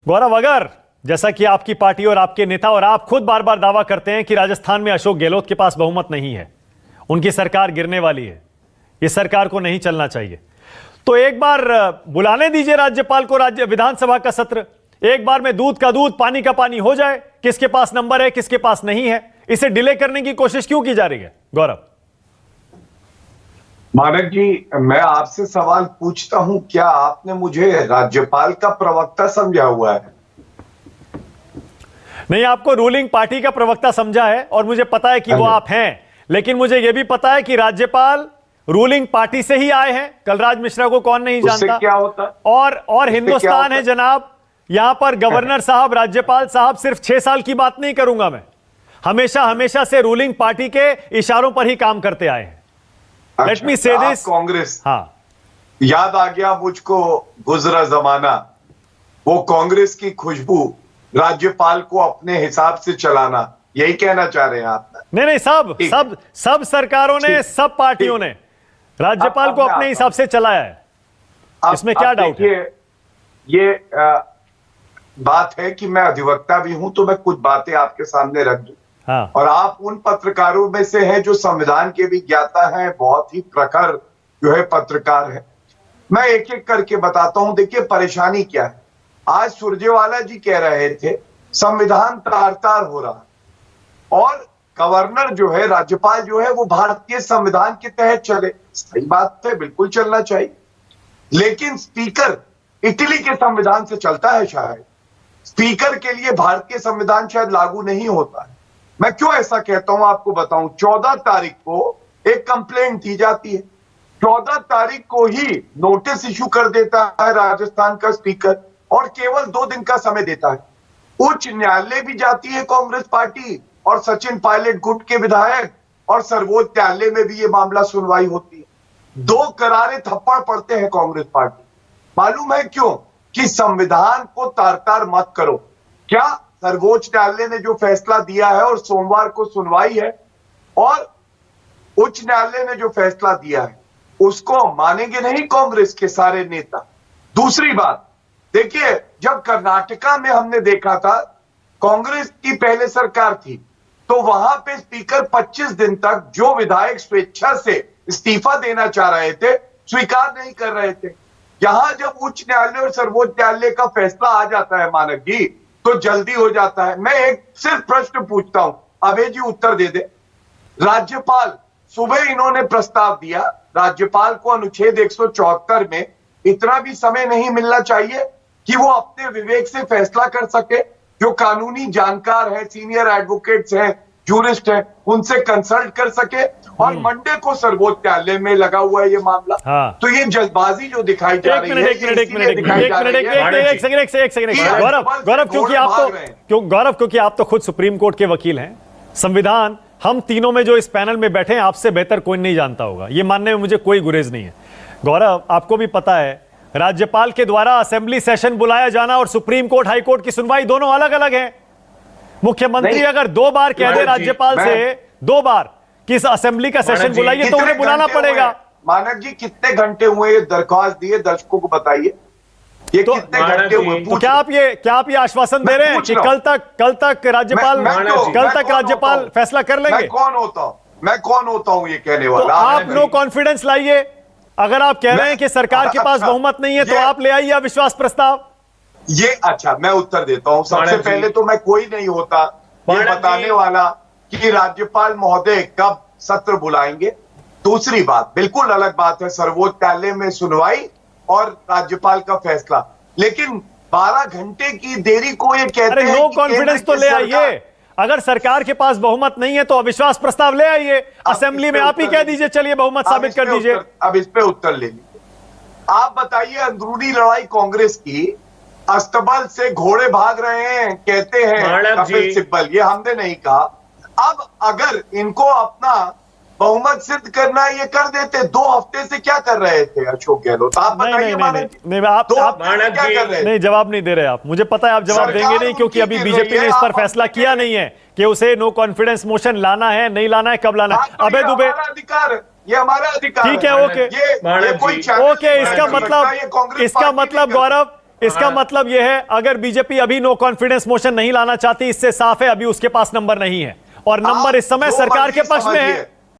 गौरव, अगर जैसा कि आपकी पार्टी और आपके नेता और आप खुद बार बार दावा करते हैं कि राजस्थान में अशोक गहलोत के पास बहुमत नहीं है, उनकी सरकार गिरने वाली है, इस सरकार को नहीं चलना चाहिए, तो एक बार बुलाने दीजिए राज्यपाल को राज्य विधानसभा का सत्र। एक बार में दूध का दूध पानी का पानी हो जाए, किसके पास नंबर है किसके पास नहीं है। इसे डिले करने की कोशिश क्यों की जा रही है गौरव? मानक जी, मैं आपसे सवाल पूछता हूं, क्या आपने मुझे राज्यपाल का प्रवक्ता समझा हुआ है? नहीं, आपको रूलिंग पार्टी का प्रवक्ता समझा है और मुझे पता है कि वो आप हैं, लेकिन मुझे यह भी पता है कि राज्यपाल रूलिंग पार्टी से ही आए हैं। कलराज मिश्रा को कौन नहीं जानता? क्या होता? और हिंदुस्तान है जनाब, यहां पर गवर्नर साहब, राज्यपाल साहब, सिर्फ 6 साल की बात नहीं करूंगा मैं, हमेशा से रूलिंग पार्टी के इशारों पर ही काम करते आए हैं। लेट मी से दिस। कांग्रेस, हाँ, याद आ गया मुझको गुजरा जमाना, वो कांग्रेस की खुशबू, राज्यपाल को अपने हिसाब से चलाना, यही कहना चाह रहे हैं आप? नहीं, सब सरकारों ने, सब पार्टियों ने राज्यपाल को अपने हिसाब से चलाया है, इसमें क्या डाउट है? ये बात है कि मैं अधिवक्ता भी हूं, तो मैं कुछ बातें आपके सामने रख दूं। हाँ। और आप उन पत्रकारों में से हैं जो संविधान के भी ज्ञाता हैं, बहुत ही प्रखर जो है पत्रकार है। मैं एक एक करके बताता हूं। देखिए परेशानी क्या है। आज सुरजेवाला जी कह रहे थे संविधान तार तार हो रहा है और गवर्नर जो है, राज्यपाल जो है, वो भारतीय संविधान के तहत चले। सही बात है, बिल्कुल चलना चाहिए, लेकिन स्पीकर इटली के संविधान से चलता है। शायद स्पीकर के लिए भारतीय संविधान शायद लागू नहीं होता है। मैं क्यों ऐसा कहता हूं आपको बताऊं। 14 तारीख को एक कंप्लेंट दी जाती है, 14 तारीख को ही नोटिस इशू कर देता है राजस्थान का स्पीकर और केवल 2 दिन का समय देता है। उच्च न्यायालय भी जाती है कांग्रेस पार्टी और सचिन पायलट गुट के विधायक, और सर्वोच्च न्यायालय में भी ये मामला सुनवाई होती है। 2 करारे थप्पड़ पड़ते हैं कांग्रेस पार्टी। मालूम है क्यों? कि संविधान को तार तार मत करो। क्या सर्वोच्च न्यायालय ने जो फैसला दिया है और सोमवार को सुनवाई है, और उच्च न्यायालय ने जो फैसला दिया है उसको मानेंगे नहीं कांग्रेस के सारे नेता। दूसरी बात, देखिए जब कर्नाटका में हमने देखा था, कांग्रेस की पहले सरकार थी, तो वहां पे स्पीकर 25 दिन तक जो विधायक स्वेच्छा से इस्तीफा देना चाह रहे थे, स्वीकार नहीं कर रहे थे। यहां जब उच्च न्यायालय और सर्वोच्च न्यायालय का फैसला आ जाता है मानक जी, तो जल्दी हो जाता है। मैं एक सिर्फ प्रश्न पूछता हूं, अभय जी उत्तर दे दे। राज्यपाल, सुबह इन्होंने प्रस्ताव दिया, राज्यपाल को अनुच्छेद 174 में इतना भी समय नहीं मिलना चाहिए कि वो अपने विवेक से फैसला कर सके? जो कानूनी जानकार है, सीनियर एडवोकेट्स हैं, जूरिस्ट हैं, उनसे कंसल्ट कर सके। और मंडे को सर्वोच्च न्यायालय में लगा हुआ है ये मामला। हाँ। तो ये जल्दबाजी जो दिखाई जा रही है, गौरव, क्योंकि आप तो खुद सुप्रीम कोर्ट के वकील हैं, संविधान हम तीनों में जो इस पैनल में बैठे हैं, आपसे बेहतर कोई नहीं जानता होगा, ये मानने में मुझे कोई गुरेज नहीं है। गौरव, आपको भी पता है राज्यपाल के द्वारा असेंबली सेशन बुलाया जाना और सुप्रीम कोर्ट हाई कोर्ट की सुनवाई दोनों अलग अलग हैं। मुख्यमंत्री अगर 2 बार कह दे राज्यपाल से 2 बार कि इस असेंबली का सेशन बुलाइए, तो उन्हें बुलाना पड़ेगा। मानक जी कितने घंटे हुए ये दरख्वास्त दिए, दर्शकों को बताइए, ये तो कितने घंटे हुए? तो क्या आप ये आश्वासन दे रहे हैं कि कल तक राज्यपाल फैसला कर लेंगे? मैं कौन होता हूं ये कहने वाला? तो आप नो कॉन्फिडेंस लाइए। अगर आप कह रहे हैं कि सरकार के पास बहुमत नहीं है, तो आप ले आइए अविश्वास प्रस्ताव। ये अच्छा, मैं उत्तर देता हूं। सबसे पहले तो मैं कोई नहीं होता ये बताने वाला कि राज्यपाल महोदय कब सत्र बुलाएंगे। दूसरी बात, बिल्कुल अलग बात है सर्वोच्च न्यायालय में सुनवाई और राज्यपाल का फैसला, लेकिन 12 घंटे की देरी को ये कहते हैं नो कॉन्फिडेंस तो ले आइए। अगर सरकार के पास बहुमत नहीं है तो अविश्वास प्रस्ताव ले आइए, असेंबली में आप ही कह दीजिए चलिए बहुमत साबित कर दीजिए। अब इस पे उत्तर ले लीजिए। आप बताइए, अंदरूनी लड़ाई कांग्रेस की, अस्तबल से घोड़े भाग रहे हैं, कहते हैं कपिल सिब्बल, ये हमने नहीं कहा। अब अगर इनको अपना बहुमत सिद्ध करना है, ये कर देते। 2 हफ्ते से क्या कर रहे थे अशोक गहलोत? आप बताइए। नहीं, जवाब नहीं दे रहे आप। मुझे पता है आप जवाब देंगे नहीं, क्योंकि अभी बीजेपी ने इस पर फैसला किया नहीं है कि उसे नो कॉन्फिडेंस मोशन लाना है, नहीं लाना है, कब लाना है। अबे दुबे, ये हमारा अधिकार, ठीक है, ओके, इसका मतलब गौरव, इसका मतलब यह है अगर बीजेपी अभी नो कॉन्फिडेंस मोशन नहीं लाना चाहती, इससे साफ है अभी उसके पास नंबर नहीं है और नंबर इस समय जो सरकार के मर्जी पक्ष में है। समझिए।